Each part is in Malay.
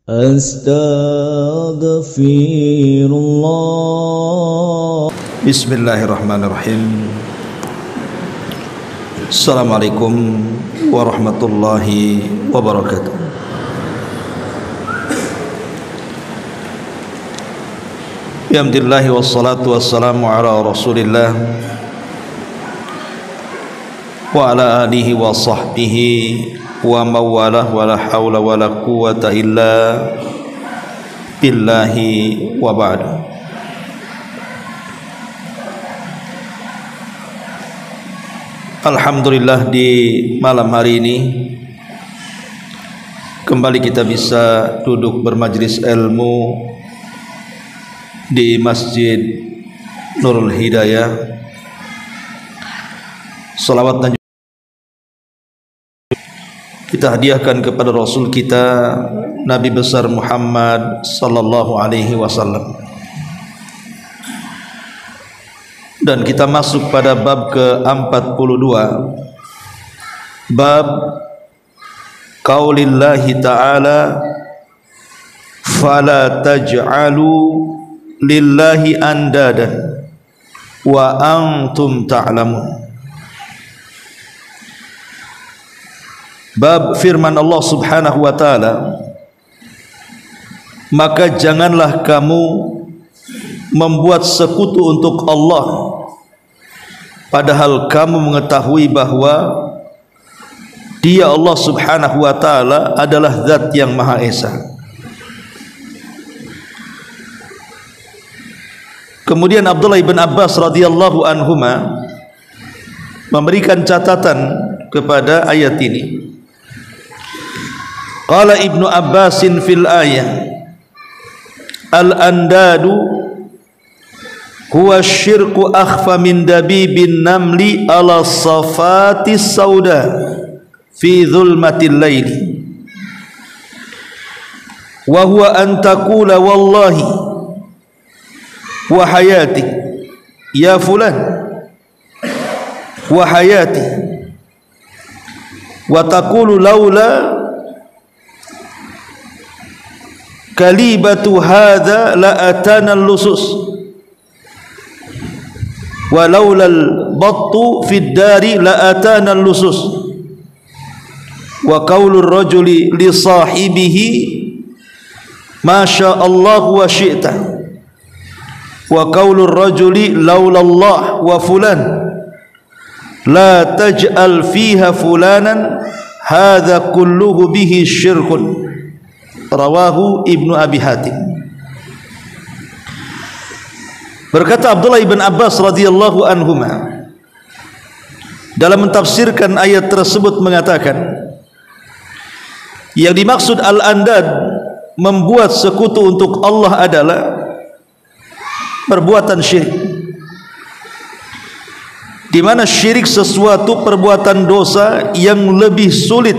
Astaghfirullah. Bismillahirrahmanirrahim. Assalamualaikum warahmatullahi wabarakatuh. Alhamdulillah wassalatu wassalamu ala Rasulillah wa ala alihi wa sahbihi wa mawalah wa la hawla wa la quwwata illa billahi wa ba'du. Alhamdulillah, di malam hari ini kembali kita bisa duduk bermajlis ilmu di Masjid Nurul Hidayah. Salawat dan kita hadiahkan kepada Rasul kita Nabi besar Muhammad sallallahu alaihi wasallam. Dan kita masuk pada bab ke-42, bab qaulillahi ta'ala fala taj'alu lillahi andadan wa antum ta'lamun. Bab firman Allah subhanahu wa ta'ala, maka janganlah kamu membuat sekutu untuk Allah, padahal kamu mengetahui bahwa Dia Allah subhanahu wa ta'ala adalah zat yang Maha Esa. Kemudian Abdullah ibn Abbas radhiyallahu anhuma memberikan catatan kepada ayat ini. Qala Ibnu Abbasin fil ayah, al-andadu huwa syirku akhfa min dabibin namli ala safatis sauda fi dhulmatil layli wa huwa an taqula wallahi wa hayati ya fulan wa hayati wa taqulu laula kalibatu hadha la atana lusus wa laula al-battu fid dari la atana lusus wa qaulur rajuli li sahibihi ma syaa Allah wa syi'ta wa qaulur rajuli laula Allah wa fulan la taj'al fiha fulanan hadha kulluhu bihi syirkun. Rawahu Ibnu Abi Hatim. Berkata Abdullah ibn Abbas radhiyallahu anhuma dalam mentafsirkan ayat tersebut mengatakan, yang dimaksud al-andad, membuat sekutu untuk Allah, adalah perbuatan syirik, di mana syirik sesuatu perbuatan dosa yang lebih sulit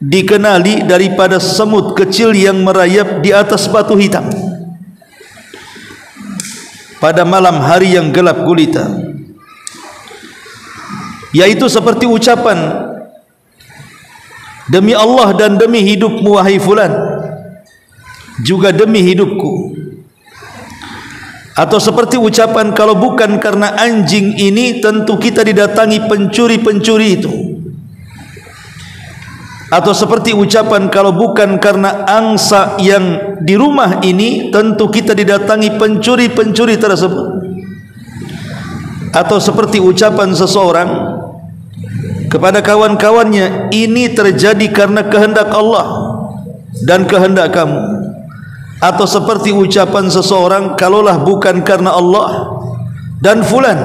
dikenali daripada semut kecil yang merayap di atas batu hitam pada malam hari yang gelap gulita, yaitu seperti ucapan demi Allah dan demi hidupmu wahai fulan, juga demi hidupku, atau seperti ucapan kalau bukan karena anjing ini tentu kita didatangi pencuri-pencuri itu, atau seperti ucapan kalau bukan karena angsa yang di rumah ini tentu kita didatangi pencuri-pencuri tersebut, atau seperti ucapan seseorang kepada kawan-kawannya, ini terjadi karena kehendak Allah dan kehendak kamu, atau seperti ucapan seseorang kalaulah bukan karena Allah dan fulan,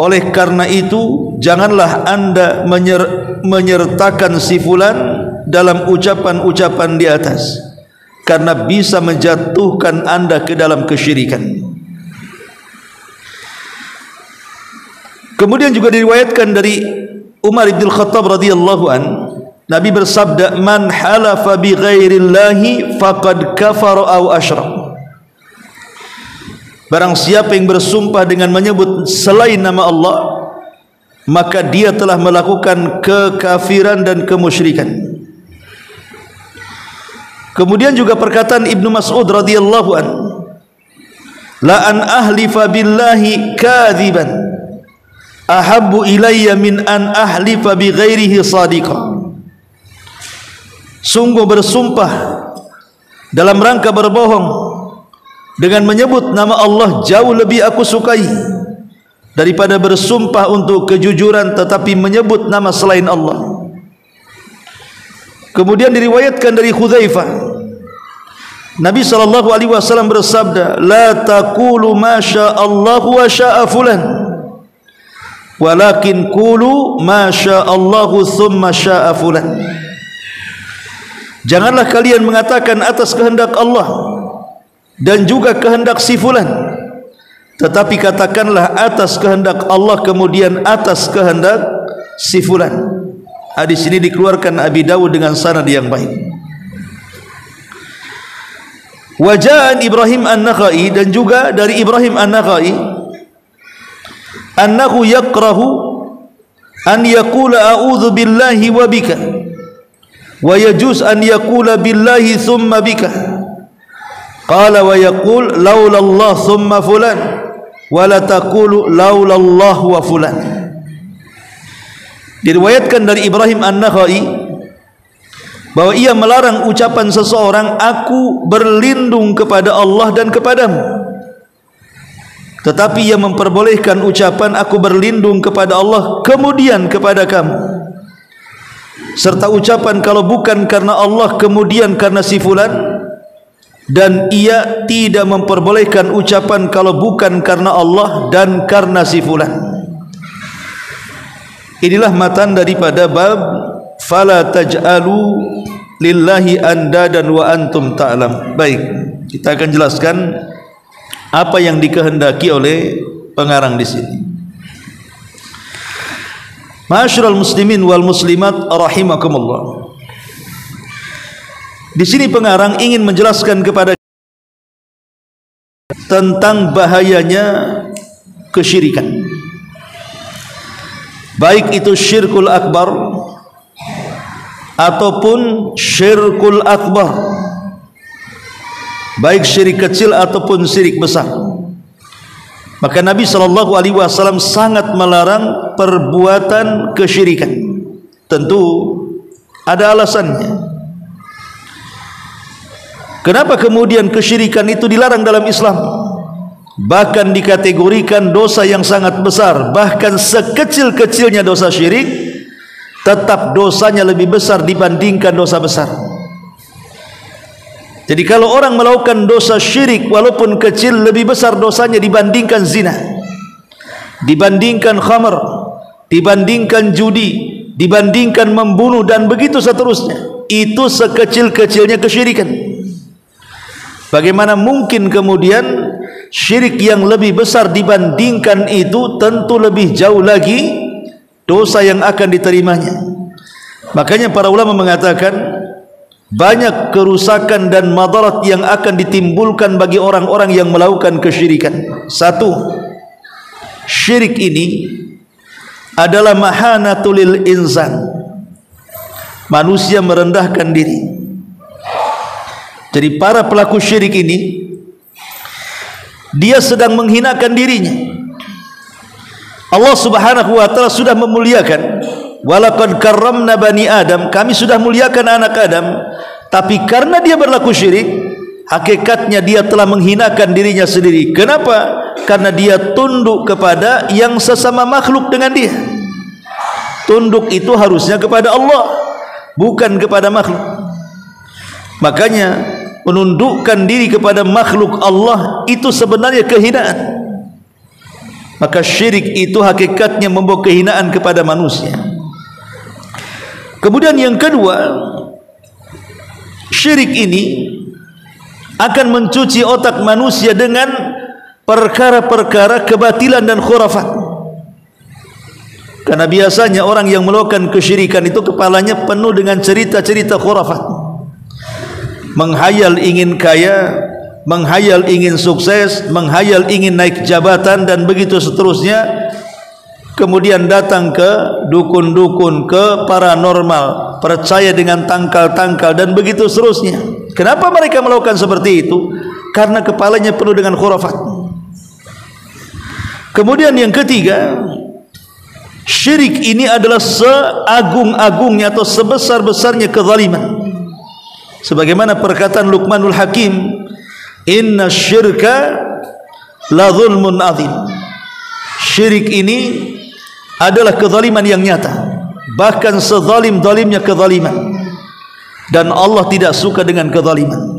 oleh karena itu janganlah anda menyertakan si fulan dalam ucapan-ucapan di atas, karena bisa menjatuhkan anda ke dalam kesyirikan. Kemudian juga diriwayatkan dari Umar bin Khattab radhiyallahu an, Nabi bersabda, man halafa bi ghairillahi faqad kafara aw asyrak. Barang siapa yang bersumpah dengan menyebut selain nama Allah, maka dia telah melakukan kekafiran dan kemusyrikan. Kemudian juga perkataan Ibnu Mas'ud radhiyallahu an, la an ahlifa billahi kadziban ahabbu ilayya min an ahlifa bi ghairihi sadiqan. Sungguh bersumpah dalam rangka berbohong dengan menyebut nama Allah jauh lebih aku sukai daripada bersumpah untuk kejujuran tetapi menyebut nama selain Allah. Kemudian diriwayatkan dari Hudzaifah, Nabi SAW bersabda, la taqulu ma sya'allahu wa sya'a fulan, walakin qulu ma sya'allahu thumma sya'a fulan. Janganlah kalian mengatakan atas kehendak Allah dan juga kehendak si fulan, tetapi katakanlah atas kehendak Allah kemudian atas kehendak si fulan. Hadis ini dikeluarkan Abi Dawud dengan sanad yang baik. Waja'an Ibrahim An-Nakhai, dan juga dari Ibrahim An-Nakhai, annahu yakrahu an yaqula a'udzu billahi wa bika, wa yajuz an yaqula billahi thumma bika. Qala wa yaqul laula Allah thumma fulan, wa la taqulu laula Allah wa fulan. Diriwayatkan dari Ibrahim An-Nakhai bahwa ia melarang ucapan seseorang, aku berlindung kepada Allah dan kepadamu, tetapi ia memperbolehkan ucapan aku berlindung kepada Allah kemudian kepada kamu, serta ucapan kalau bukan karena Allah kemudian karena si fulan, dan ia tidak memperbolehkan ucapan kalau bukan karena Allah dan karena si fulan. Inilah matan daripada bab fala taj'alu lillahi andadan wa antum ta'lam. Baik, kita akan jelaskan apa yang dikehendaki oleh pengarang di sini. Ma'asyiral muslimin wal muslimat rahimakumullah. Di sini pengarang ingin menjelaskan kepada tentang bahayanya kesyirikan, baik itu syirkul akbar ataupun syirkul akbar, baik syirik kecil ataupun syirik besar. Maka Nabi SAW sangat melarang perbuatan kesyirikan. Tentu ada alasannya. Kenapa kemudian kesyirikan itu dilarang dalam Islam? Bahkan dikategorikan dosa yang sangat besar. Bahkan sekecil-kecilnya dosa syirik, tetap dosanya lebih besar dibandingkan dosa besar. Jadi kalau orang melakukan dosa syirik walaupun kecil, lebih besar dosanya dibandingkan zina, dibandingkan khamr, dibandingkan judi, dibandingkan membunuh, dan begitu seterusnya. Itu sekecil-kecilnya kesyirikan. Bagaimana mungkin kemudian syirik yang lebih besar dibandingkan itu? Tentu lebih jauh lagi dosa yang akan diterimanya. Makanya para ulama mengatakan banyak kerusakan dan madarat yang akan ditimbulkan bagi orang-orang yang melakukan kesyirikan. Satu, syirik ini adalah mahanatul lil insan. Manusia merendahkan diri. Jadi para pelaku syirik ini, dia sedang menghinakan dirinya. Allah Subhanahu wa taala sudah memuliakan, walaqad karramna bani Adam, kami sudah muliakan anak Adam, tapi karena dia berlaku syirik, hakikatnya dia telah menghinakan dirinya sendiri. Kenapa? Karena dia tunduk kepada yang sesama makhluk dengan dia. Tunduk itu harusnya kepada Allah, bukan kepada makhluk. Makanya menundukkan diri kepada makhluk Allah itu sebenarnya kehinaan. Maka syirik itu hakikatnya membawa kehinaan kepada manusia. Kemudian yang kedua, syirik ini akan mencuci otak manusia dengan perkara-perkara kebatilan dan khurafat. Karena biasanya orang yang melakukan kesyirikan itu kepalanya penuh dengan cerita-cerita khurafat. Menghayal ingin kaya, menghayal ingin sukses, menghayal ingin naik jabatan, dan begitu seterusnya. Kemudian datang ke dukun-dukun, ke paranormal, percaya dengan tangkal-tangkal, dan begitu seterusnya. Kenapa mereka melakukan seperti itu? Karena kepalanya penuh dengan khurafat. Kemudian yang ketiga, syirik ini adalah seagung-agungnya atau sebesar-besarnya kezaliman. Sebagaimana perkataan Luqmanul Hakim, inna syirka la zulmun azim. Syirik ini adalah kezaliman yang nyata, bahkan sezalim-zalimnya kezaliman, dan Allah tidak suka dengan kezaliman.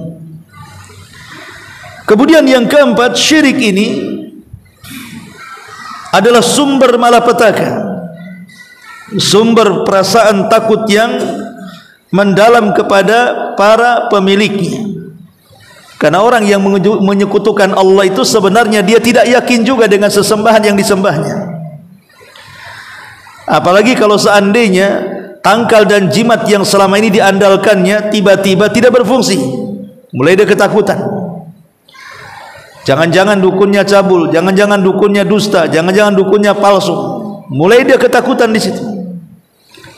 Kemudian yang keempat, syirik ini adalah sumber malapetaka, sumber perasaan takut yang mendalam kepada para pemiliknya. Karena orang yang menyekutukan Allah itu sebenarnya dia tidak yakin juga dengan sesembahan yang disembahnya. Apalagi kalau seandainya tangkal dan jimat yang selama ini diandalkannya tiba-tiba tidak berfungsi, mulai dia ketakutan. Jangan-jangan dukunnya cabul, jangan-jangan dukunnya dusta, jangan-jangan dukunnya palsu. Mulai dia ketakutan di situ.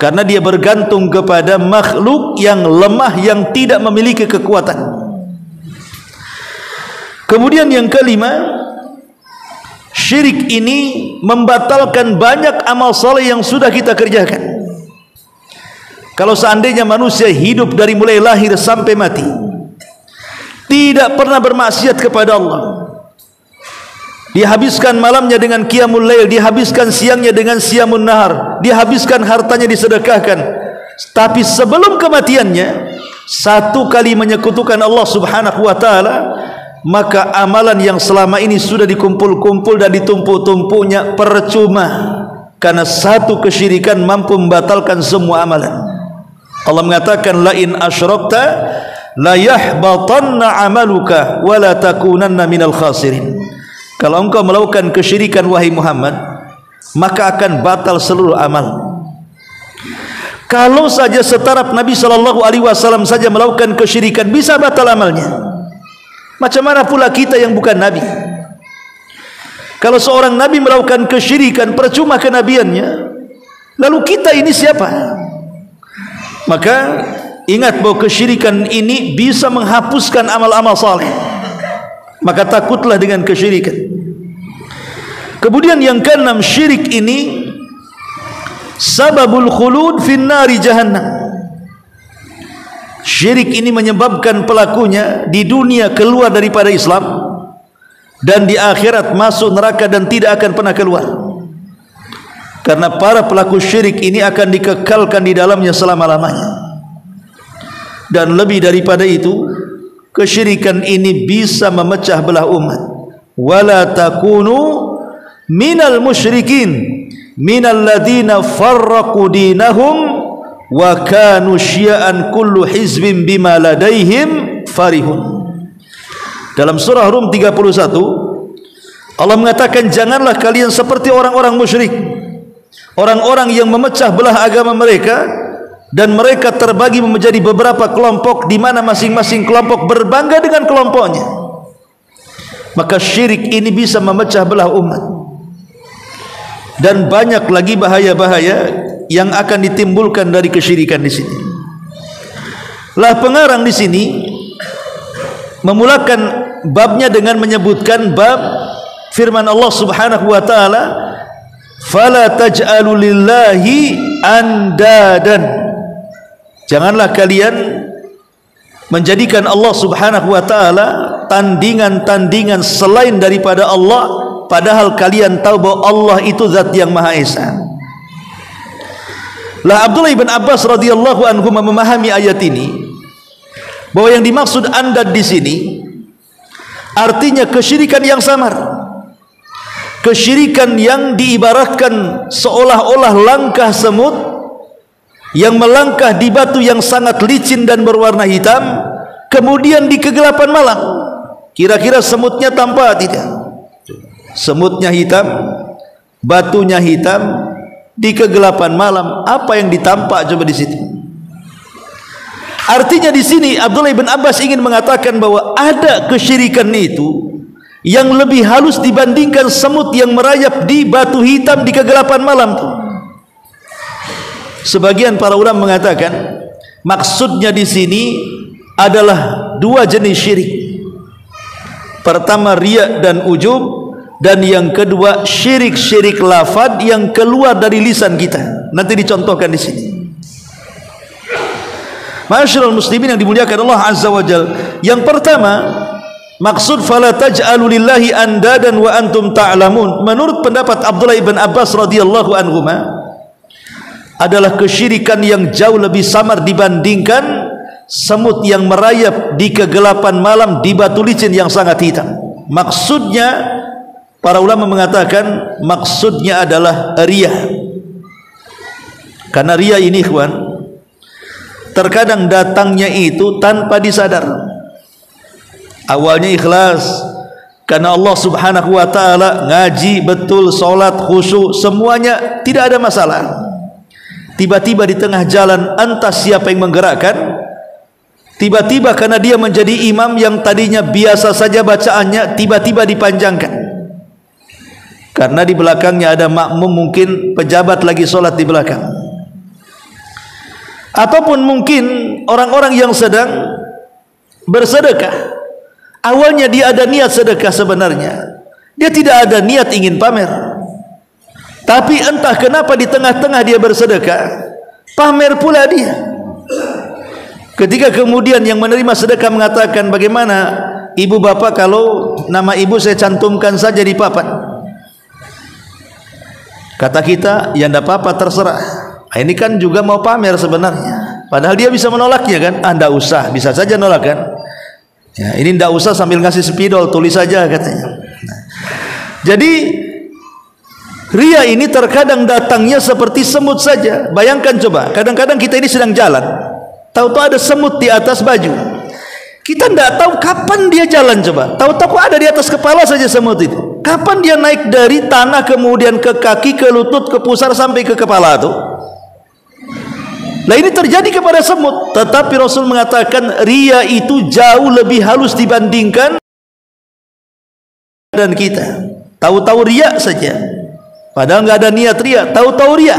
Karena dia bergantung kepada makhluk yang lemah, yang tidak memiliki kekuatan. Kemudian yang kelima, syirik ini membatalkan banyak amal saleh yang sudah kita kerjakan. Kalau seandainya manusia hidup dari mulai lahir sampai mati tidak pernah bermaksiat kepada Allah, dihabiskan malamnya dengan qiyamul lail, dihabiskan siangnya dengan siyamun nahar, dihabiskan hartanya disedekahkan, tapi sebelum kematiannya satu kali menyekutukan Allah subhanahu wa ta'ala, maka amalan yang selama ini sudah dikumpul-kumpul dan ditumpuk-tumpuknya percuma, karena satu kesyirikan mampu membatalkan semua amalan. Allah mengatakan, la in asyrakta la yahbatanna amaluka wa la takunanna minal khasirin. Kalau engkau melakukan kesyirikan wahai Muhammad, maka akan batal seluruh amal. Kalau saja setaraf Nabi SAW saja melakukan kesyirikan bisa batal amalnya, macam mana pula kita yang bukan Nabi? Kalau seorang Nabi melakukan kesyirikan, percuma kenabiannya, lalu kita ini siapa? Maka ingat bahwa kesyirikan ini bisa menghapuskan amal-amal saleh. Maka takutlah dengan kesyirikan. Kemudian yang keenam, syirik ini sababul khulud fin nari jahannam. Syirik ini menyebabkan pelakunya di dunia keluar daripada Islam, dan di akhirat masuk neraka dan tidak akan pernah keluar. Karena para pelaku syirik ini akan dikekalkan di dalamnya selama-lamanya. Dan lebih daripada itu, kesyirikan ini bisa memecah belah umat. Wala takunu minal musyrikin minal ladina farraqu dinahum wa kanu syi'an kullu hizbin bima ladaihim farihun. Dalam surah Rum 31 Allah mengatakan, janganlah kalian seperti orang-orang musyrik, orang-orang yang memecah belah agama mereka, dan mereka terbagi menjadi beberapa kelompok, di mana masing-masing kelompok berbangga dengan kelompoknya. Maka syirik ini bisa memecah belah umat, dan banyak lagi bahaya-bahaya yang akan ditimbulkan dari kesyirikan di sini. Lah pengarang di sini memulakan babnya dengan menyebutkan bab firman Allah Subhanahu wa taala, fala taj'alu lillahi andadan. Janganlah kalian menjadikan Allah Subhanahu wa taala tandingan-tandingan selain daripada Allah, padahal kalian tahu bahwa Allah itu zat yang Maha Esa. Lah Abdullah bin Abbas radhiyallahu anhu memahami ayat ini bahwa yang dimaksud andad di sini artinya kesyirikan yang samar, kesyirikan yang diibaratkan seolah-olah langkah semut yang melangkah di batu yang sangat licin dan berwarna hitam, kemudian di kegelapan malam. Kira-kira semutnya tampak tidak? Semutnya hitam, batunya hitam, di kegelapan malam. Apa yang ditampak coba di situ? Artinya di sini Abdullah bin Abbas ingin mengatakan bahwa ada kesyirikan itu yang lebih halus dibandingkan semut yang merayap di batu hitam di kegelapan malam itu. Sebagian para ulama mengatakan maksudnya di sini adalah dua jenis syirik. Pertama riya dan ujub, dan yang kedua syirik-syirik lafaz yang keluar dari lisan kita. Nanti dicontohkan di sini. Ma'asyiral muslimin yang dimuliakan Allah Azza wa Jalla. Yang pertama, maksud fala taj'alu lillahi andadan wa antum ta'lamun. Menurut pendapat Abdullah ibn Abbas radhiyallahu anhuma, adalah kesyirikan yang jauh lebih samar dibandingkan semut yang merayap di kegelapan malam di batu licin yang sangat hitam. Maksudnya, para ulama mengatakan maksudnya adalah riya. Karena riya ini ikhwan, terkadang datangnya itu tanpa disadar. Awalnya ikhlas karena Allah subhanahu wa ta'ala, ngaji betul, solat, khusyuk, semuanya tidak ada masalah. Tiba-tiba di tengah jalan entah siapa yang menggerakkan, tiba-tiba karena dia menjadi imam yang tadinya biasa saja bacaannya, tiba-tiba dipanjangkan karena di belakangnya ada makmum, mungkin pejabat lagi solat di belakang. Ataupun mungkin orang-orang yang sedang bersedekah, awalnya dia ada niat sedekah, sebenarnya dia tidak ada niat ingin pamer, tapi entah kenapa di tengah-tengah dia bersedekah, pamer pula dia. Ketika kemudian yang menerima sedekah mengatakan, bagaimana ibu bapak kalau nama ibu saya cantumkan saja di papan? Kata kita, ya tidak apa-apa, terserah. Ini kan juga mau pamer sebenarnya, padahal dia bisa menolaknya kan. Tidak usah, bisa saja nolak kan. Ya, ini tidak usah sambil ngasih spidol, tulis saja katanya. Jadi riya ini terkadang datangnya seperti semut saja. Bayangkan coba, kadang-kadang kita ini sedang jalan, tahu-tahu ada semut di atas baju. Kita tidak tahu kapan dia jalan, coba. Tahu-tahu ada di atas kepala saja semut itu. Kapan dia naik dari tanah kemudian ke kaki, ke lutut, ke pusar sampai ke kepala itu? Nah, ini terjadi kepada semut. Tetapi Rasul mengatakan riya itu jauh lebih halus dibandingkan dan kita. Tahu-tahu riya saja, padahal nggak ada niat riya, tahu-tahu riya.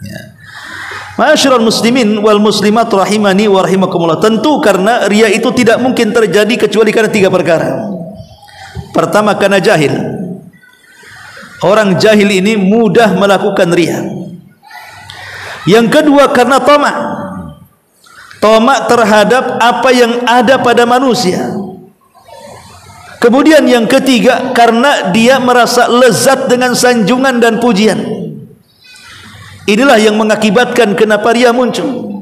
Ya. Ma'asyiral muslimin wal muslimat rahimani wa rahimakumullah. Tentu karena riya itu tidak mungkin terjadi kecuali karena tiga perkara. Pertama, karena jahil. Orang jahil ini mudah melakukan riya. Yang kedua, karena tamak. Tamak terhadap apa yang ada pada manusia. Kemudian yang ketiga, karena dia merasa lezat dengan sanjungan dan pujian. Inilah yang mengakibatkan kenapa riya muncul.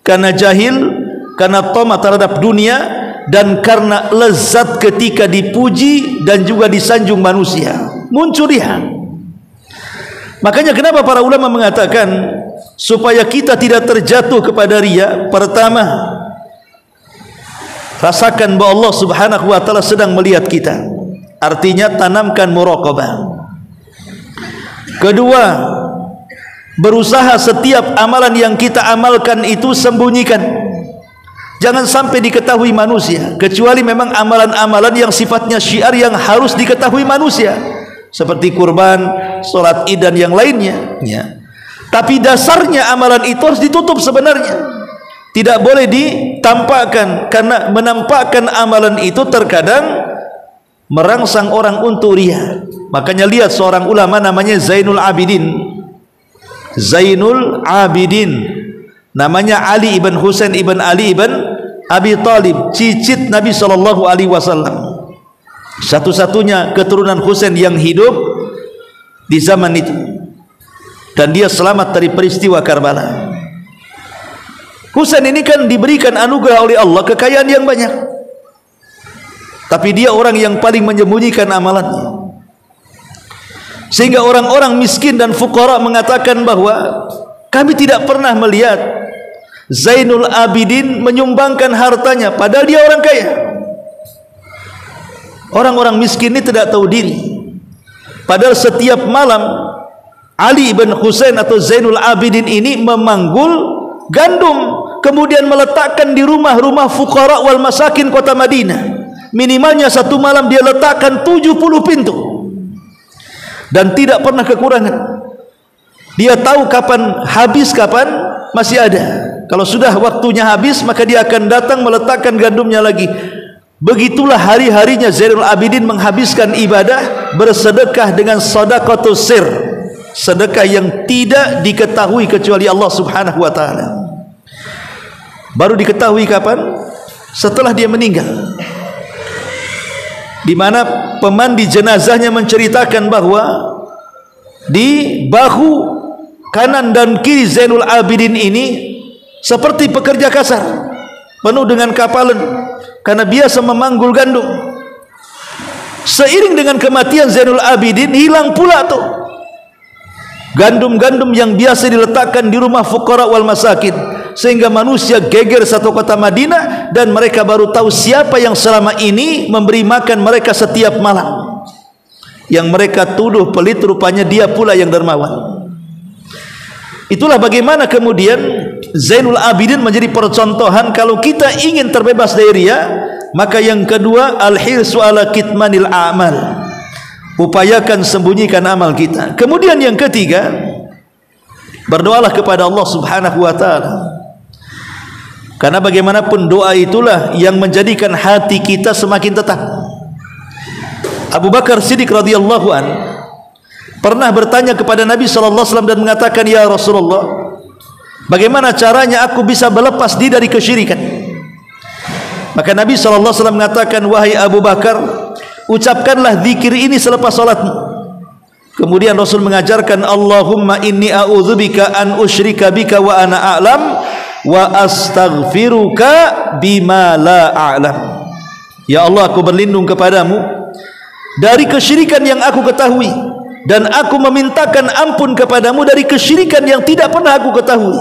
Karena jahil, karena tamak terhadap dunia, dan karena lezat ketika dipuji dan juga disanjung manusia, muncul riya. Makanya kenapa para ulama mengatakan supaya kita tidak terjatuh kepada riya, pertama, rasakan bahwa Allah subhanahu wa ta'ala sedang melihat kita. Artinya tanamkan muraqabah. Kedua, berusaha setiap amalan yang kita amalkan itu sembunyikan. Jangan sampai diketahui manusia, kecuali memang amalan-amalan yang sifatnya syiar yang harus diketahui manusia, seperti kurban, sholat id dan yang lainnya, ya. Tapi dasarnya amalan itu harus ditutup sebenarnya, tidak boleh ditampakkan, karena menampakkan amalan itu terkadang merangsang orang untuk riya. Makanya lihat seorang ulama namanya Zainul Abidin. Zainul Abidin, namanya Ali ibn Husain ibn Ali ibn Abi Talib, cicit Nabi SAW, satu-satunya keturunan Husain yang hidup di zaman itu, dan dia selamat dari peristiwa Karbala. Husain ini kan diberikan anugerah oleh Allah kekayaan yang banyak, tapi dia orang yang paling menyembunyikan amalannya, sehingga orang-orang miskin dan fuqara mengatakan bahwa kami tidak pernah melihat Zainul Abidin menyumbangkan hartanya, padahal dia orang kaya. Orang-orang miskin ini tidak tahu diri, padahal setiap malam Ali ibn Husain atau Zainul Abidin ini memanggul gandum, kemudian meletakkan di rumah-rumah fuqara wal masakin kota Madinah. Minimalnya satu malam dia letakkan 70 pintu, dan tidak pernah kekurangan. Dia tahu kapan habis, kapan masih ada. Kalau sudah waktunya habis, maka dia akan datang meletakkan gandumnya lagi. Begitulah hari-harinya Zainul Abidin menghabiskan ibadah, bersedekah dengan sedekatus sir, sedekah yang tidak diketahui kecuali Allah Subhanahu wa taala. Baru diketahui kapan? Setelah dia meninggal. Di mana pemandi jenazahnya menceritakan bahwa di bahu kanan dan kiri Zainul Abidin ini seperti pekerja kasar, penuh dengan kapalan, karena biasa memanggul gandum. Seiring dengan kematian Zainul Abidin, hilang pula tuh gandum-gandum yang biasa diletakkan di rumah fuqara wal masakin, sehingga manusia geger satu kota Madinah, dan mereka baru tahu siapa yang selama ini memberi makan mereka setiap malam. Yang mereka tuduh pelit, rupanya dia pula yang dermawan. Itulah bagaimana kemudian Zainul Abidin menjadi percontohan. Kalau kita ingin terbebas dari riya, maka yang kedua, al-hirsu ala kitmanil a'mal, upayakan sembunyikan amal kita. Kemudian yang ketiga, berdoalah kepada Allah Subhanahu wa taala, karena bagaimanapun doa itulah yang menjadikan hati kita semakin tetap. Abu Bakar Siddiq radhiyallahu an pernah bertanya kepada Nabi sallallahu alaihi wasallam dan mengatakan, ya Rasulullah, bagaimana caranya aku bisa melepas diri dari kesyirikan? Maka Nabi sallallahu alaihi wasallam mengatakan, wahai Abu Bakar, ucapkanlah zikir ini selepas salatmu. Kemudian Rasul mengajarkan, Allahumma inni a'udzubika an usyrika bika wa ana a'lam wa astaghfiruka bima la a'lam. Ya Allah, aku berlindung kepadamu dari kesyirikan yang aku ketahui, dan aku memintakan ampun kepadamu dari kesyirikan yang tidak pernah aku ketahui.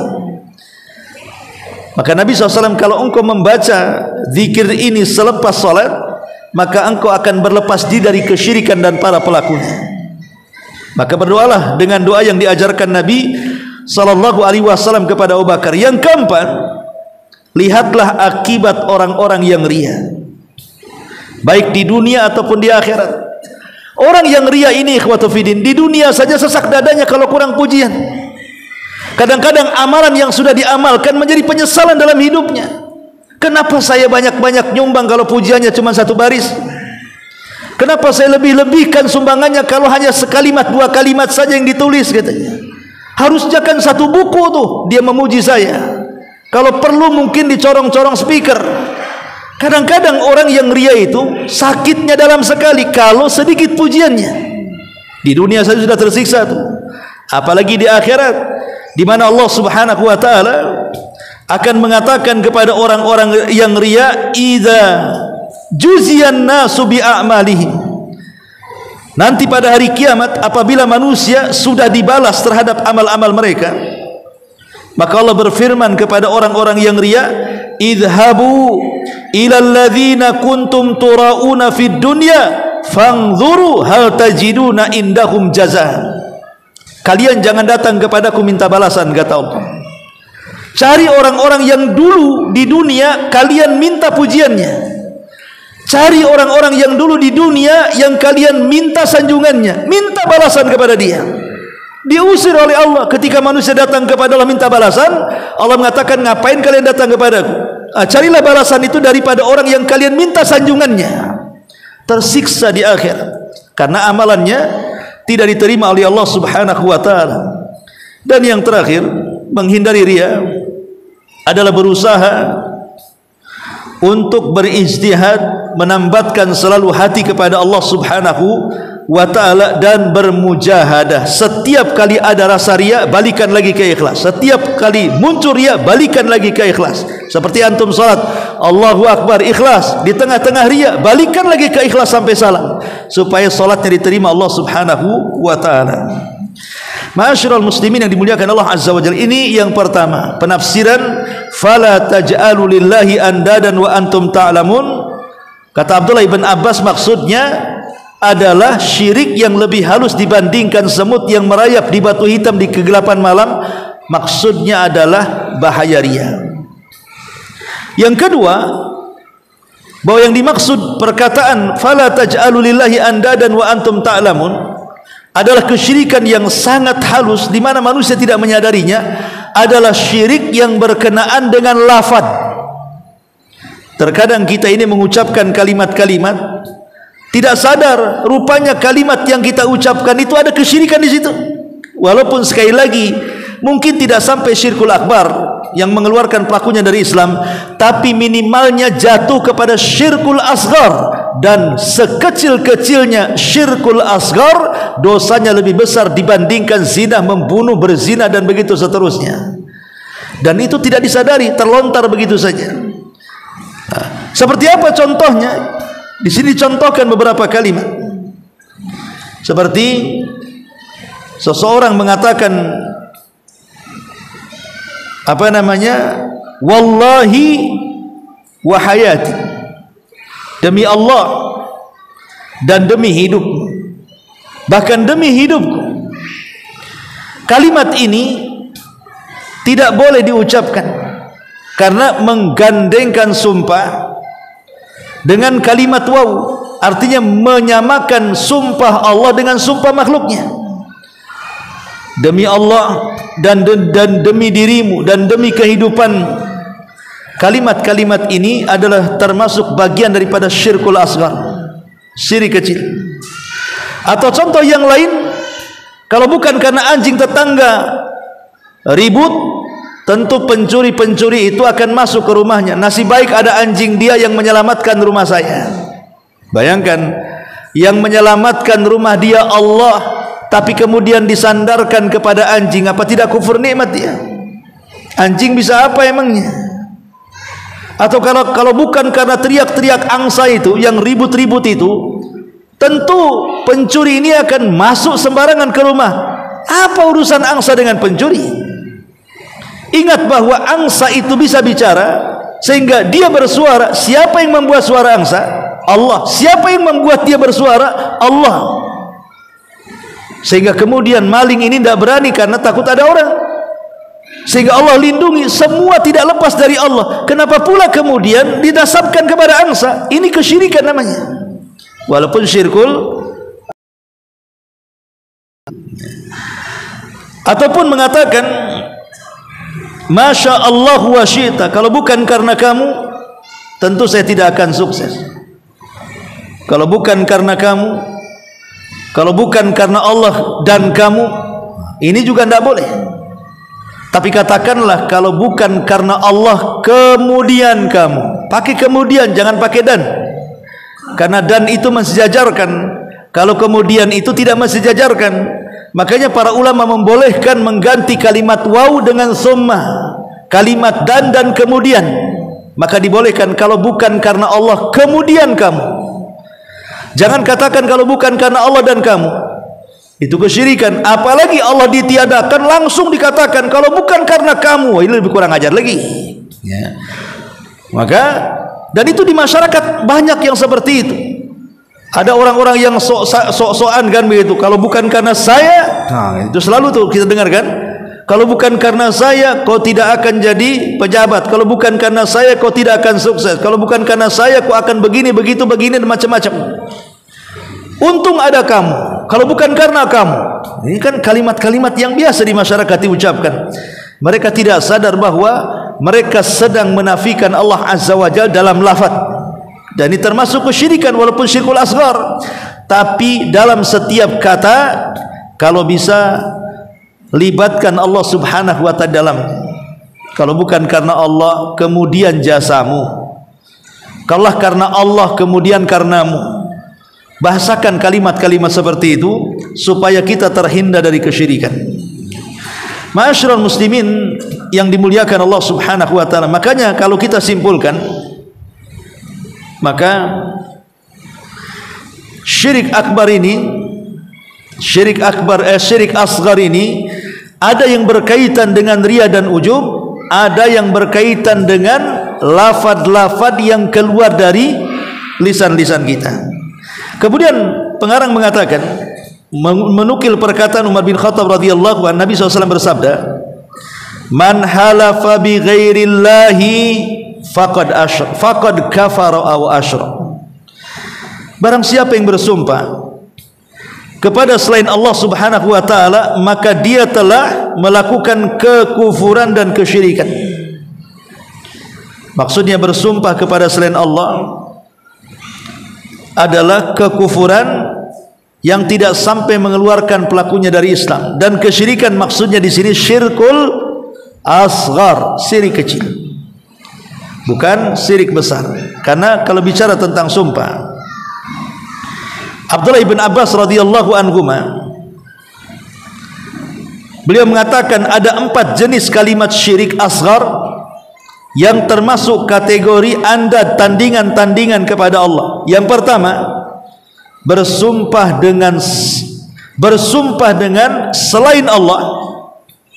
Maka Nabi SAW, kalau engkau membaca zikir ini selepas salat, maka engkau akan berlepas diri dari kesyirikan dan para pelakunya. Maka berdoalah dengan doa yang diajarkan Nabi SAW kepada Abu Bakar. Yang keempat, lihatlah akibat orang-orang yang riya, baik di dunia ataupun di akhirat. Orang yang riya ini, ikhwatu fiddin, di dunia saja sesak dadanya kalau kurang pujian. Kadang-kadang amalan yang sudah diamalkan menjadi penyesalan dalam hidupnya. Kenapa saya banyak-banyak nyumbang kalau pujiannya cuma satu baris? Kenapa saya lebih-lebihkan sumbangannya kalau hanya sekalimat, dua kalimat saja yang ditulis, katanya. Harusnya kan satu buku tuh dia memuji saya. Kalau perlu mungkin dicorong-corong speaker. Kadang-kadang orang yang riya itu sakitnya dalam sekali kalau sedikit pujiannya. Di dunia saja sudah tersiksa tuh, apalagi di akhirat, di mana Allah Subhanahu wa taala akan mengatakan kepada orang-orang yang riya, idza juziyan nasu bi a'malihim. Nanti pada hari kiamat, apabila manusia sudah dibalas terhadap amal-amal mereka, maka Allah berfirman kepada orang-orang yang riya, idhabu ilal ladzina kuntum turauna fid dunya fanzuru hal tajiduna indahum jazaa. Kalian jangan datang kepadaku minta balasan, kata Allah. Cari orang-orang yang dulu di dunia kalian minta pujiannya. Cari orang-orang yang dulu di dunia yang kalian minta sanjungannya, minta balasan kepada dia. Diusir oleh Allah ketika manusia datang kepada Allah minta balasan. Allah mengatakan, ngapain kalian datang kepadaku? Carilah balasan itu daripada orang yang kalian minta sanjungannya. Tersiksa di akhirat karena amalannya tidak diterima oleh Allah Subhanahu wa taala. Dan yang terakhir, menghindari riya adalah berusaha untuk berijtihad, menambatkan selalu hati kepada Allah Subhanahu wa ta'ala, dan bermujahadah. Setiap kali ada rasa riya, balikan lagi ke ikhlas. Setiap kali muncul riya, balikan lagi ke ikhlas. Seperti antum salat, Allahu Akbar, ikhlas. Di tengah-tengah riya, balikan lagi ke ikhlas sampai salam, supaya salatnya diterima Allah Subhanahu wa ta'ala. Ma'asyiral muslimin yang dimuliakan Allah Azza wa Jalla, ini yang pertama, penafsiran fala taj'alu lillahi andadan wa antum ta'lamun. Kata Abdullah ibn Abbas, maksudnya adalah syirik yang lebih halus dibandingkan semut yang merayap di batu hitam di kegelapan malam. Maksudnya adalah bahaya riya. Yang kedua, bahwa yang dimaksud perkataan fala taj'alu lillahi andadan wa antum ta'lamun adalah kesyirikan yang sangat halus, di mana manusia tidak menyadarinya, adalah syirik syirik yang berkenaan dengan lafaz. Terkadang kita ini mengucapkan kalimat-kalimat tidak sadar rupanya kalimat yang kita ucapkan itu ada kesyirikan di situ. Walaupun sekali lagi mungkin tidak sampai syirkul akbar yang mengeluarkan pelakunya dari Islam, tapi minimalnya jatuh kepada syirkul asghar, dan sekecil-kecilnya syirkul asghar dosanya lebih besar dibandingkan zina, membunuh, berzina dan begitu seterusnya. Dan itu tidak disadari, terlontar begitu saja. Nah, seperti apa contohnya? Di sini contohkan beberapa kalimat. Seperti seseorang mengatakan apa namanya? Wallahi wa hayati. Demi Allah dan demi hidupku. Bahkan demi hidupku. Kalimat ini tidak boleh diucapkan karena menggandengkan sumpah dengan kalimat waw, artinya menyamakan sumpah Allah dengan sumpah makhluknya. Demi Allah dan demi dirimu dan demi kehidupan. Kalimat-kalimat ini adalah termasuk bagian daripada syirkul asghar, syirik kecil. Atau contoh yang lain, kalau bukan karena anjing tetangga ribut, tentu pencuri-pencuri itu akan masuk ke rumahnya. Nasib baik ada anjing dia yang menyelamatkan rumah saya. Bayangkan, yang menyelamatkan rumah dia Allah, tapi kemudian disandarkan kepada anjing. Apa tidak kufur nikmat dia? Anjing bisa apa emangnya? Atau kalau bukan karena teriak-teriak angsa itu, yang ribut-ribut itu, tentu pencuri ini akan masuk sembarangan ke rumah. Apa urusan angsa dengan pencuri? Ingat bahwa angsa itu bisa bicara, sehingga dia bersuara. Siapa yang membuat suara angsa? Allah. Siapa yang membuat dia bersuara? Allah. Sehingga kemudian maling ini tidak berani karena takut ada orang, sehingga Allah lindungi. Semua tidak lepas dari Allah. Kenapa pula kemudian didasarkan kepada angsa? Ini kesyirikan namanya, walaupun syirkul. Ataupun mengatakan Masya Allah wa syi'ta, kalau bukan karena kamu tentu saya tidak akan sukses. Kalau bukan karena kamu, kalau bukan karena Allah dan kamu, ini juga tidak boleh. Tapi katakanlah kalau bukan karena Allah kemudian kamu. Pakai kemudian, jangan pakai dan. Karena dan itu mensejajarkan. Kalau kemudian itu tidak mensejajarkan. Makanya para ulama membolehkan mengganti kalimat waw dengan summa, kalimat dan kemudian. Maka dibolehkan kalau bukan karena Allah kemudian kamu. Jangan katakan kalau bukan karena Allah dan kamu. Itu kesyirikan. Apalagi Allah ditiadakan langsung dikatakan kalau bukan karena kamu. Ini lebih kurang ajar lagi ya. Maka, dan itu di masyarakat banyak yang seperti itu. Ada orang-orang yang sok-sokan kan begitu. Kalau bukan karena saya, nah itu selalu tuh kita dengarkan. Kalau bukan karena saya kau tidak akan jadi pejabat. Kalau bukan karena saya kau tidak akan sukses. Kalau bukan karena saya kau akan begini, begitu, begini dan macam-macam. Untung ada kamu. Kalau bukan karena kamu. Ini kan kalimat-kalimat yang biasa di masyarakat diucapkan. Mereka tidak sadar bahwa mereka sedang menafikan Allah Azza wa Jalla dalam lafaz. Dan ini termasuk kesyirikan walaupun syirkul asghar. Tapi dalam setiap kata, kalau bisa libatkan Allah Subhanahu wa ta'ala dalam. Kalau bukan karena Allah kemudian jasamu. Kalau karena Allah kemudian karenamu. Bahasakan kalimat-kalimat seperti itu supaya kita terhindar dari kesyirikan. Ma'asyiral muslimin yang dimuliakan Allah Subhanahu wa ta'ala. Makanya kalau kita simpulkan, maka syirik akbar ini, syirik asghar ini ada yang berkaitan dengan riya dan ujub, ada yang berkaitan dengan lafaz-lafaz yang keluar dari lisan-lisan kita. Kemudian pengarang mengatakan, menukil perkataan Umar bin Khattab radhiyallahu anhu, Nabi SAW bersabda, "Man halafa bi ghairillahi faqad kafara aw asyrak." Barang siapa yang bersumpah kepada selain Allah Subhanahu wa taala, maka dia telah melakukan kekufuran dan kesyirikan. Maksudnya bersumpah kepada selain Allah adalah kekufuran yang tidak sampai mengeluarkan pelakunya dari Islam, dan kesyirikan maksudnya di sini syirkul asghar, syirik kecil, bukan syirik besar. Karena kalau bicara tentang sumpah, Abdullah ibn Abbas radhiyallahu anhuma, beliau mengatakan ada 4 jenis kalimat syirik asghar yang termasuk kategori anda tandingan-tandingan kepada Allah. Yang pertama, bersumpah dengan selain Allah,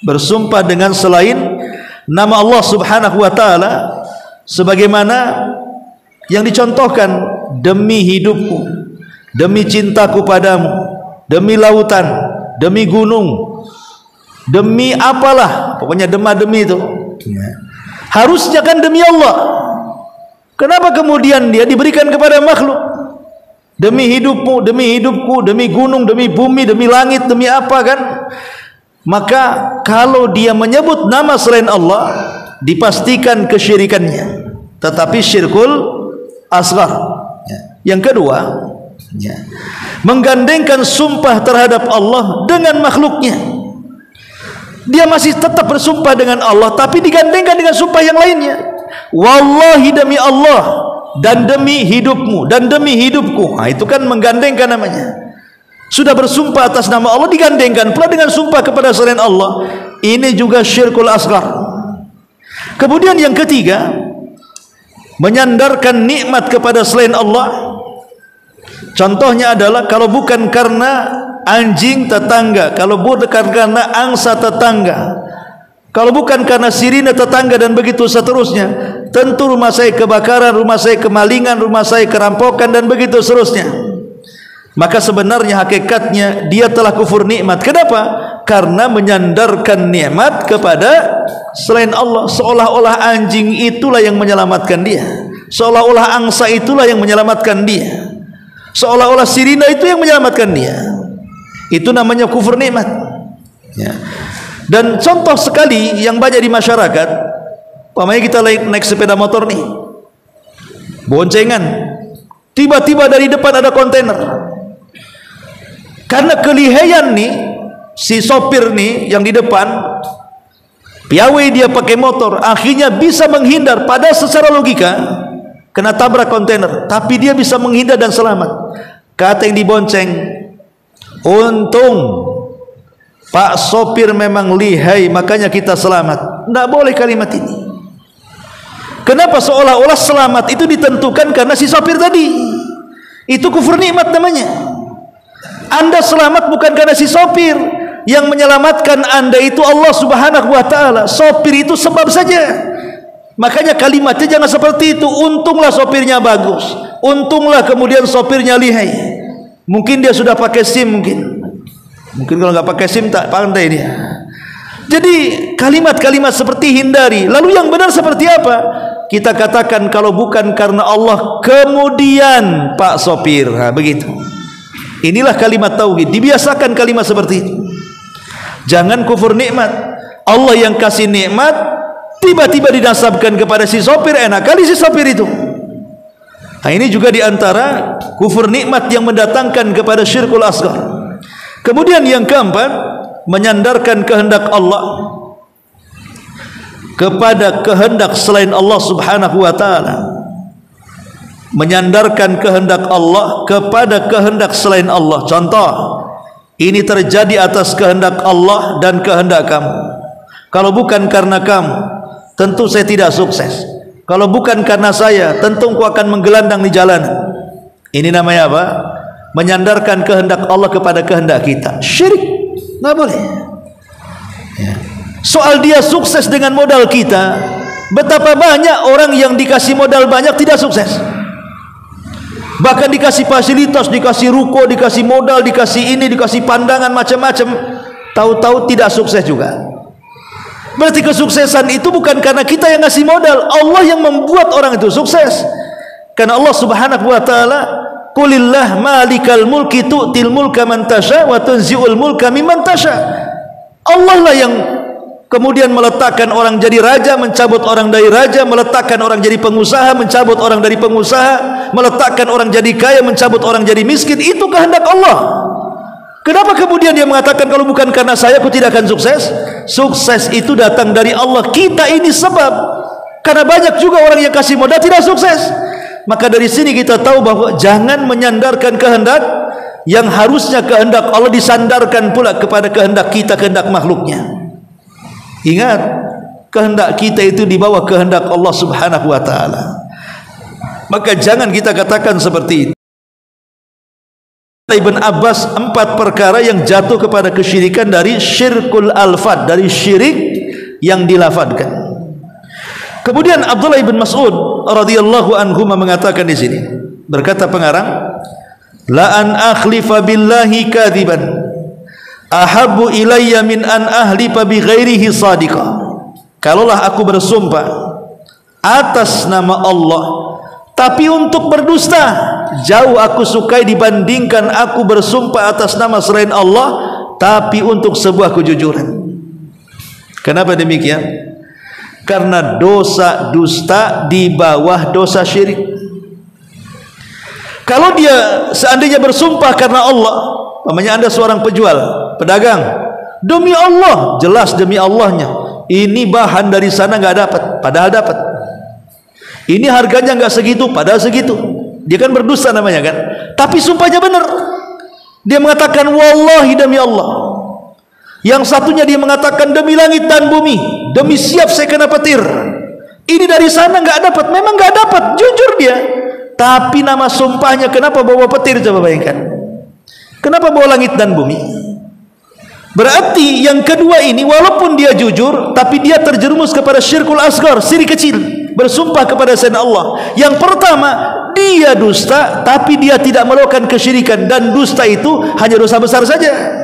bersumpah dengan selain nama Allah Subhanahu wa taala, sebagaimana yang dicontohkan, demi hidupku, demi cintaku padamu, demi lautan, demi gunung, demi apalah, pokoknya demi itu. Harusnya kan demi Allah. Kenapa kemudian dia diberikan kepada makhluk? Demi hidupmu, demi hidupku, demi gunung, demi bumi, demi langit, demi apa kan? Maka kalau dia menyebut nama selain Allah, dipastikan kesyirikannya, tetapi syirkul asghar. Yang kedua, menggandengkan sumpah terhadap Allah dengan makhluknya. Dia masih tetap bersumpah dengan Allah, tapi digandengkan dengan sumpah yang lainnya. Wallahi, demi Allah, dan demi hidupmu, dan demi hidupku. Nah, itu kan menggandengkan namanya. Sudah bersumpah atas nama Allah, digandengkan pula dengan sumpah kepada selain Allah. Ini juga syirkul asghar. Kemudian yang ketiga, menyandarkan nikmat kepada selain Allah. Contohnya adalah kalau bukan karena anjing tetangga, kalau bukan karena angsa tetangga, kalau bukan karena sirine tetangga dan begitu seterusnya, tentu rumah saya kebakaran, rumah saya kemalingan, rumah saya kerampokan dan begitu seterusnya. Maka sebenarnya hakikatnya dia telah kufur nikmat. Kenapa? Karena menyandarkan nikmat kepada selain Allah, seolah-olah anjing itulah yang menyelamatkan dia, seolah-olah angsa itulah yang menyelamatkan dia, seolah-olah sirina itu yang menyelamatkan dia. Itu namanya kufur nikmat. Ya. Dan contoh sekali yang banyak di masyarakat, umpamanya kita naik sepeda motor nih, boncengan, tiba-tiba dari depan ada kontainer. Karena kelihaian nih si sopir nih yang di depan, piawai dia pakai motor, akhirnya bisa menghindar. Pada secara logika kena tabrak kontainer, tapi dia bisa menghindar dan selamat. Kata yang dibonceng, untung Pak sopir memang lihai, makanya kita selamat. Tidak boleh kalimat ini. Kenapa seolah-olah selamat itu ditentukan karena si sopir tadi? Itu kufur nikmat namanya. Anda selamat bukan karena si sopir. Yang menyelamatkan Anda itu Allah Subhanahu wa taala. Sopir itu sebab saja. Makanya kalimatnya jangan seperti itu. Untunglah sopirnya bagus, untunglah kemudian sopirnya lihai. Mungkin dia sudah pakai SIM, mungkin kalau nggak pakai SIM tak pandai dia. Jadi kalimat-kalimat seperti hindari. Lalu yang benar seperti apa? Kita katakan kalau bukan karena Allah, kemudian Pak sopir. Nah, begitu. Inilah kalimat tauhid. Dibiasakan kalimat seperti itu. Jangan kufur nikmat. Allah yang kasih nikmat tiba-tiba dinasabkan kepada si sopir. Enak kali si sopir itu. Nah, ini juga diantara kufur nikmat yang mendatangkan kepada syirkul asghar. Kemudian yang keempat, menyandarkan kehendak Allah kepada kehendak selain Allah Subhanahu wa taala. Menyandarkan kehendak Allah kepada kehendak selain Allah. Contoh, ini terjadi atas kehendak Allah dan kehendak kamu. Kalau bukan karena kamu, tentu saya tidak sukses. Kalau bukan karena saya, tentu engkau akan menggelandang di jalan. Ini namanya apa? Menyandarkan kehendak Allah kepada kehendak kita. Syirik, nggak boleh. Ya. Soal dia sukses dengan modal kita, betapa banyak orang yang dikasih modal banyak tidak sukses. Bahkan dikasih fasilitas, dikasih ruko, dikasih modal, dikasih ini, dikasih pandangan macam-macam, tahu-tahu tidak sukses juga. Berarti kesuksesan itu bukan karena kita yang ngasih modal, Allah yang membuat orang itu sukses. Karena Allah Subhanahu wa taala Qulillah malikal mulki tu'til mulka man tasha wa tunzi'ul mulka mimman tasha. Allah lah yang kemudian meletakkan orang jadi raja, mencabut orang dari raja, meletakkan orang jadi pengusaha, mencabut orang dari pengusaha, meletakkan orang jadi kaya, mencabut orang jadi miskin. Itu kehendak Allah. Kenapa kemudian dia mengatakan kalau bukan karena saya aku tidak akan sukses? Sukses itu datang dari Allah. Kita ini sebab. Karena banyak juga orang yang kasih modal tidak sukses. Maka dari sini kita tahu bahwa jangan menyandarkan kehendak yang harusnya kehendak Allah disandarkan pula kepada kehendak kita, kehendak makhluknya. Ingat, kehendak kita itu di bawah kehendak Allah Subhanahu wa taala. Maka jangan kita katakan seperti itu. Ibn Abbas 4 perkara yang jatuh kepada kesyirikan dari syirkul alfad, dari syirik yang dilafadkan. Kemudian Abdullah ibn Mas'ud radhiyallahu anhu mengatakan di sini, berkata pengarang, la an akhlifa billahi kadiban ahabbu ilayya min an ahlifa bi ghairihi sadiqa. Kalaulah aku bersumpah atas nama Allah tapi untuk berdusta, jauh aku sukai dibandingkan aku bersumpah atas nama selain Allah tapi untuk sebuah kejujuran. Kenapa demikian? Karena dosa dusta di bawah dosa syirik. Kalau dia seandainya bersumpah karena Allah, umpamanya Anda seorang penjual, pedagang, demi Allah, jelas demi Allahnya, ini bahan dari sana nggak dapat, padahal dapat. Ini harganya nggak segitu, padahal segitu. Dia kan berdusta namanya kan. Tapi sumpahnya benar. Dia mengatakan wallahi demi Allah. Yang satunya dia mengatakan demi langit dan bumi, demi siap saya kena petir. Ini dari sana nggak dapat, memang nggak dapat, jujur dia. Tapi nama sumpahnya kenapa bawa petir, coba bayangkan. Kenapa bawa langit dan bumi? Berarti yang kedua ini walaupun dia jujur, tapi dia terjerumus kepada syirkul asghar, syirik kecil, bersumpah kepada selain Allah. Yang pertama, dia dusta tapi dia tidak melakukan kesyirikan, dan dusta itu hanya dosa besar saja.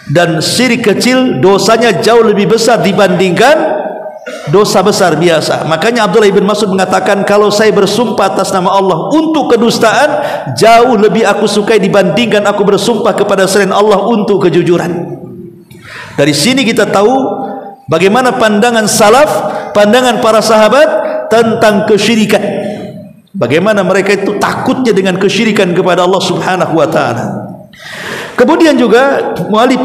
Dan syirik kecil dosanya jauh lebih besar dibandingkan dosa besar biasa. Makanya Abdullah ibn Mas'ud mengatakan, kalau saya bersumpah atas nama Allah untuk kedustaan, jauh lebih aku sukai dibandingkan aku bersumpah kepada selain Allah untuk kejujuran. Dari sini kita tahu bagaimana pandangan salaf, pandangan para sahabat tentang kesyirikan. Bagaimana mereka itu takutnya dengan kesyirikan kepada Allah Subhanahu wa taala. Kemudian juga muallif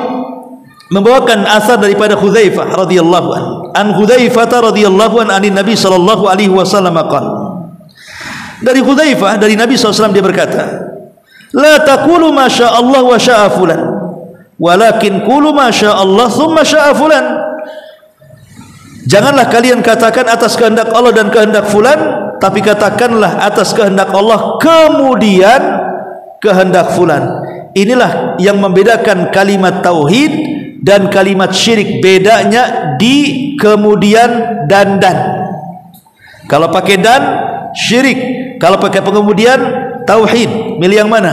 membawakan asar daripada Hudzaifah radhiyallahu anhu. An Hudzaifah radhiyallahu anhu anin Nabi sallallahu alaihi wasallam qala. Dari Hudzaifah, dari Nabi SAW dia berkata, la taqulu ma syaa Allah wa syaa fulan, walakin qulu ma syaa Allah thumma syaa fulan. Janganlah kalian katakan atas kehendak Allah dan kehendak fulan, tapi katakanlah atas kehendak Allah kemudian kehendak fulan. Inilah yang membedakan kalimat tauhid dan kalimat syirik. Bedanya di kemudian dan. Kalau pakai dan syirik, kalau pakai pengemudian tauhid. Milih yang mana?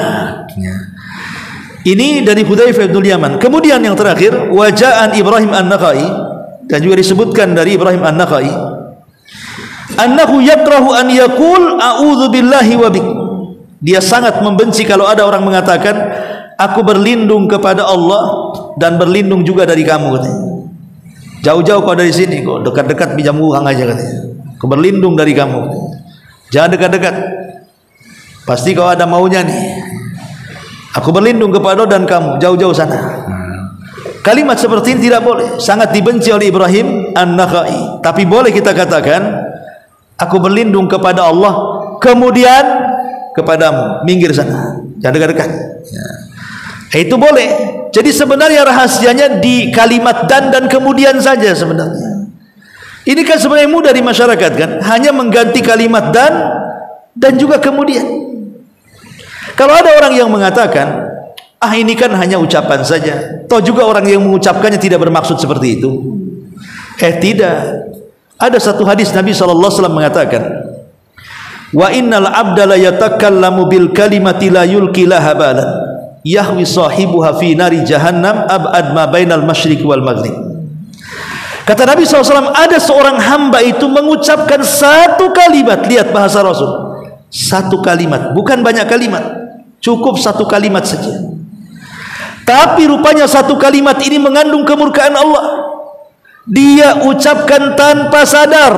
Ini dari Hudzaifah bin Yaman. Kemudian yang terakhir, waja'an Ibrahim an-Nakhai, dan juga disebutkan dari Ibrahim an-Nakhai, annahu yakrahu an yaqul a'udzu billahi wa bik. Dia sangat membenci kalau ada orang mengatakan aku berlindung kepada Allah dan berlindung juga dari kamu, katanya. Jauh-jauh kau dari sini, kau dekat-dekat pinjam uang aja, katanya. Kau berlindung dari kamu, katanya. Jangan dekat-dekat, pasti kau ada maunya nih. Aku berlindung kepada dan kamu, jauh-jauh sana. Kalimat seperti ini tidak boleh, sangat dibenci oleh Ibrahim an-Nakhai. Tapi boleh kita katakan aku berlindung kepada Allah kemudian kepadamu, minggir sana, jangan dekat-dekat. Itu boleh. Jadi sebenarnya rahasianya di kalimat dan kemudian saja sebenarnya. Ini kan sebenarnya mudah di masyarakat kan, hanya mengganti kalimat dan juga kemudian. Kalau ada orang yang mengatakan, ini kan hanya ucapan saja, toh juga orang yang mengucapkannya tidak bermaksud seperti itu. Tidak. Ada satu hadis Nabi SAW mengatakan, wa innal abda la yatakallamu bil kalimati la yulqi laha balan yahwi sahibuha fi nari jahannam ab'ad ma bainal masyriq wal maghrib. Kata Nabi SAW, ada seorang hamba itu mengucapkan satu kalimat, lihat bahasa Rasul, Satu kalimat, bukan banyak kalimat, cukup satu kalimat saja. Tapi rupanya satu kalimat ini mengandung kemurkaan Allah. Dia ucapkan tanpa sadar,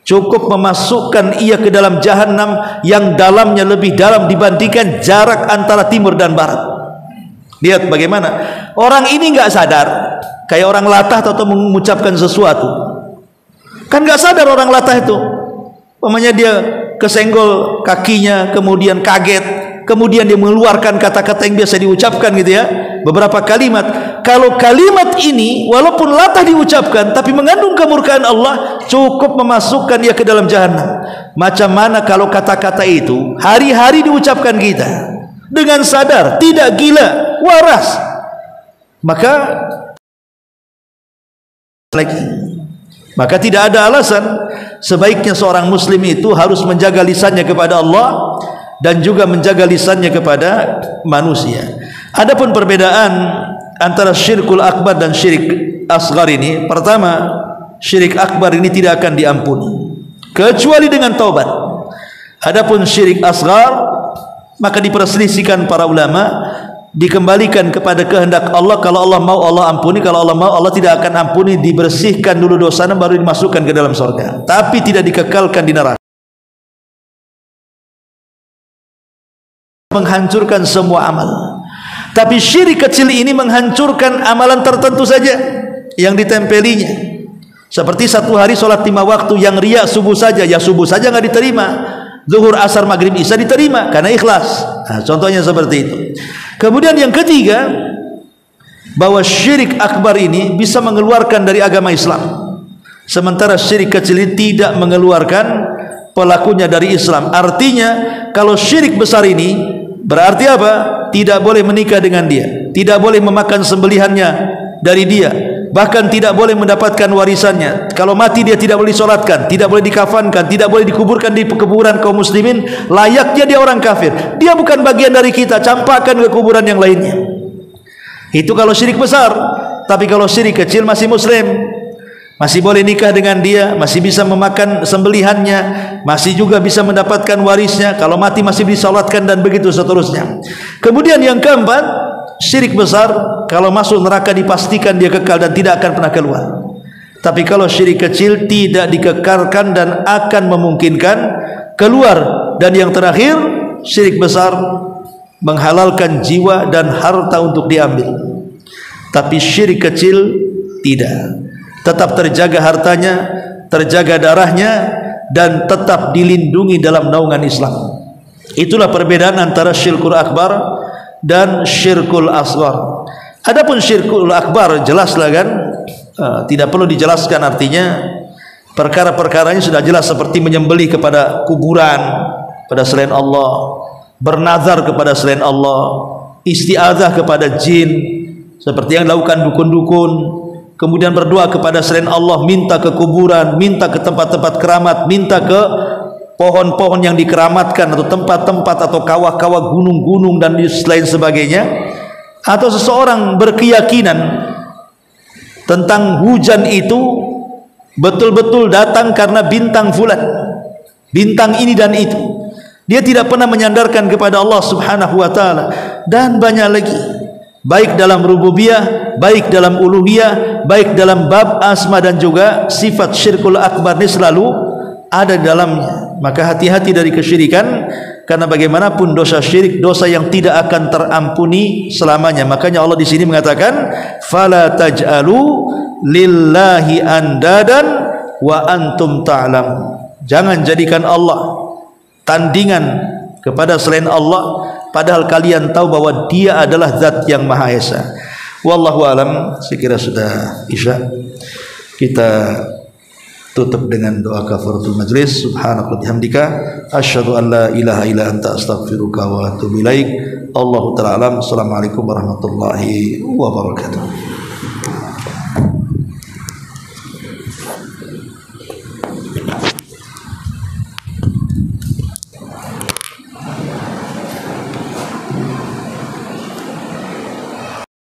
cukup memasukkan ia ke dalam jahanam yang dalamnya lebih dalam dibandingkan jarak antara timur dan barat. Lihat bagaimana orang ini nggak sadar, kayak orang latah atau mengucapkan sesuatu, kan nggak sadar orang latah itu. Umpamanya dia kesenggol kakinya, kemudian kaget, kemudian dia mengeluarkan kata-kata yang biasa diucapkan gitu ya, beberapa kalimat. Kalau kalimat ini walaupun latah diucapkan tapi mengandung kemurkaan Allah, cukup memasukkan ia ke dalam jahanam. Macam mana kalau kata-kata itu hari-hari diucapkan kita dengan sadar, tidak gila, waras, maka tidak ada alasan. Sebaiknya seorang muslim itu harus menjaga lisannya kepada Allah dan juga menjaga lisannya kepada manusia. Adapun perbedaan antara syirkul akbar dan syirik asghar ini, pertama, syirik akbar ini tidak akan diampuni kecuali dengan taubat. Adapun syirik asghar maka diperselisihkan para ulama, dikembalikan kepada kehendak Allah. Kalau Allah mau Allah ampuni, kalau Allah mau Allah tidak akan ampuni, dibersihkan dulu dosanya baru dimasukkan ke dalam surga, tapi tidak dikekalkan di neraka. Menghancurkan semua amal. Tapi syirik kecil ini menghancurkan amalan tertentu saja yang ditempelinya. Seperti satu hari sholat 5 waktu yang riya subuh saja, ya subuh saja nggak diterima, zuhur, asar, maghrib, isya diterima karena ikhlas. Nah, contohnya seperti itu. Kemudian yang ketiga, bahwa syirik akbar ini bisa mengeluarkan dari agama Islam, sementara syirik kecil ini tidak mengeluarkan pelakunya dari Islam. Artinya kalau syirik besar ini berarti apa? Tidak boleh menikah dengan dia, tidak boleh memakan sembelihannya dari dia, bahkan tidak boleh mendapatkan warisannya. Kalau mati dia tidak boleh disolatkan, tidak boleh dikafankan, tidak boleh dikuburkan di kuburan kaum muslimin. Layaknya dia orang kafir, dia bukan bagian dari kita, campakkan ke kuburan yang lainnya. Itu kalau syirik besar. Tapi kalau syirik kecil masih muslim, masih boleh nikah dengan dia, masih bisa memakan sembelihannya, masih juga bisa mendapatkan warisnya, kalau mati masih disolatkan, dan begitu seterusnya. Kemudian yang keempat, syirik besar kalau masuk neraka dipastikan dia kekal dan tidak akan pernah keluar. Tapi kalau syirik kecil tidak dikekalkan dan akan memungkinkan keluar. Dan yang terakhir, syirik besar menghalalkan jiwa dan harta untuk diambil. Tapi syirik kecil tidak, tetap terjaga hartanya, terjaga darahnya, dan tetap dilindungi dalam naungan Islam. Itulah perbedaan antara syirkul akbar dan syirkul asghar. Adapun syirkul akbar jelaslah kan, tidak perlu dijelaskan, artinya perkara-perkaranya sudah jelas, seperti menyembelih kepada kuburan, pada selain Allah, bernazar kepada selain Allah, isti'adzah kepada jin seperti yang dilakukan dukun-dukun, kemudian berdoa kepada selain Allah, minta ke kuburan, minta ke tempat-tempat keramat, minta ke pohon-pohon yang dikeramatkan, atau tempat-tempat atau kawah-kawah, gunung-gunung dan lain sebagainya. Atau seseorang berkeyakinan tentang hujan itu betul-betul datang karena bintang fulan, bintang ini dan itu. Dia tidak pernah menyandarkan kepada Allah Subhanahu wa taala, dan banyak lagi, baik dalam rububiyah, baik dalam uluhiyah, baik dalam bab asma dan juga sifat. Syirkul akbar ini selalu ada di dalamnya. Maka hati-hati dari kesyirikan, karena bagaimanapun dosa syirik dosa yang tidak akan terampuni selamanya. Makanya Allah di sini mengatakan, fala taj'alu lillahi andadan wa antum ta'lamun. Jangan jadikan Allah tandingan kepada selain Allah, padahal kalian tahu bahwa Dia adalah Zat yang Maha Esa. Wallahu alam. Sekira sudah Isya, kita tutup dengan doa kafaratul majlis. Subhanaka wa bihamdika asyhadu an la ilaha illa anta astaghfiruka wa atubu ilaik. Allahu ta'ala alam. Assalamualaikum warahmatullahi wabarakatuh.